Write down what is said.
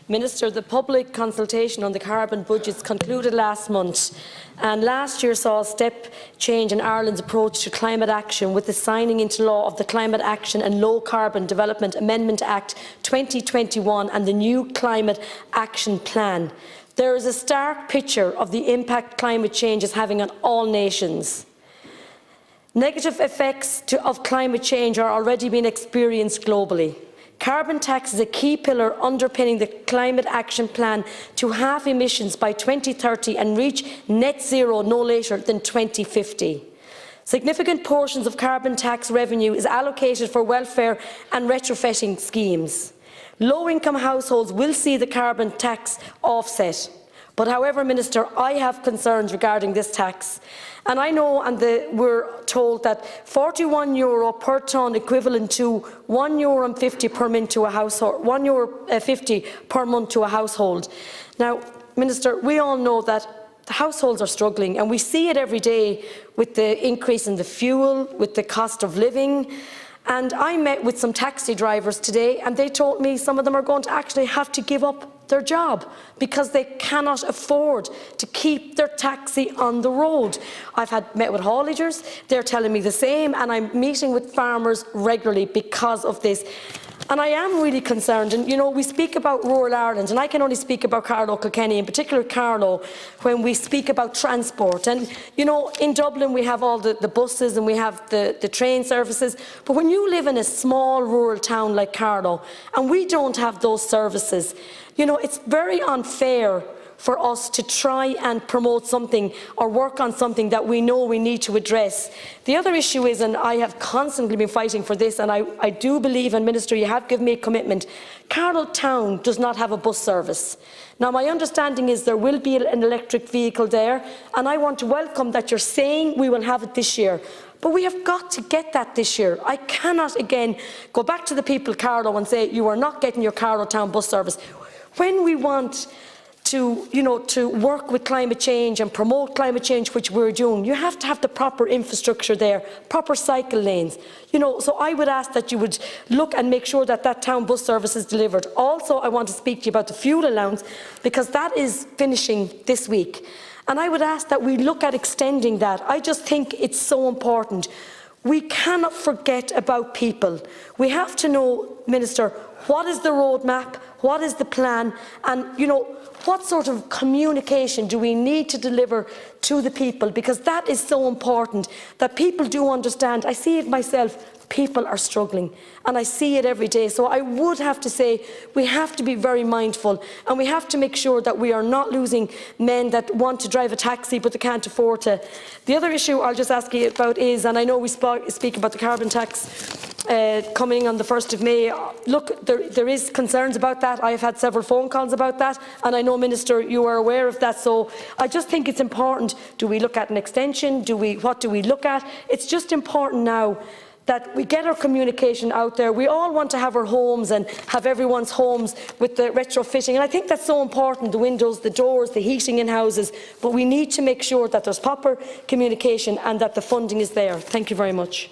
Minister, the public consultation on the carbon budgets concluded last month, and last year saw a step change in Ireland's approach to climate action with the signing into law of the Climate Action and Low Carbon Development Amendment Act 2021 and the new Climate Action Plan. There is a stark picture of the impact climate change is having on all nations. Negative effects of climate change are already being experienced globally. Carbon tax is a key pillar underpinning the Climate Action Plan to halve emissions by 2030 and reach net zero no later than 2050. Significant portions of carbon tax revenue is allocated for welfare and retrofitting schemes. Low-income households will see the carbon tax offset. But however, Minister, I have concerns regarding this tax. And I know, and we're told that €41 per tonne equivalent to €1.50 per month to a household, €1.50 per month to a household. Now, Minister, we all know that the households are struggling, and we see it every day with the increase in the fuel, with the cost of living. And I met with some taxi drivers today, and they told me some of them are going to actually have to give up their job because they cannot afford to keep their taxi on the road. I've met with haulagers, they're telling me the same, and I'm meeting with farmers regularly because of this. And I am really concerned, and you know, we speak about rural Ireland, and I can only speak about Carlow Kilkenny, in particular Carlow, when we speak about transport. And you know, in Dublin we have all the buses and we have the train services, but when you live in a small rural town like Carlow, and we don't have those services, you know, it's very unfair for us to try and promote something or work on something that we know we need to address. The other issue is, and I have constantly been fighting for this, and I do believe, and Minister, you have given me a commitment, Carlow Town does not have a bus service. Now, my understanding is there will be an electric vehicle there, and I want to welcome that you're saying we will have it this year. But we have got to get that this year. I cannot again go back to the people of Carlow and say you are not getting your Carlow Town bus service. When we want to work with climate change and promote climate change, which we're doing, you have to have the proper infrastructure there, proper cycle lanes. You know, so I would ask that you would look and make sure that that town bus service is delivered. Also, I want to speak to you about the fuel allowance, because that is finishing this week. And I would ask that we look at extending that. I just think it's so important. We cannot forget about people. We have to know, Minister, what is the roadmap, what is the plan, and you know, what sort of communication do we need to deliver to the people? Because that is so important, that people do understand. I see it myself. People are struggling, and I see it every day. So I would have to say we have to be very mindful, and we have to make sure that we are not losing men that want to drive a taxi but they can't afford to. The other issue I'll just ask you about is, and I know we speak about the carbon tax coming on the 1st of May. Look, there is concerns about that. I have had several phone calls about that, and I know, Minister, you are aware of that. So I just think it's important. Do we look at an extension? What do we look at? It's just important now that we get our communication out there. We all want to have our homes and have everyone's homes with the retrofitting, and I think that's so important, the windows, the doors, the heating in houses, but we need to make sure that there's proper communication and that the funding is there. Thank you very much.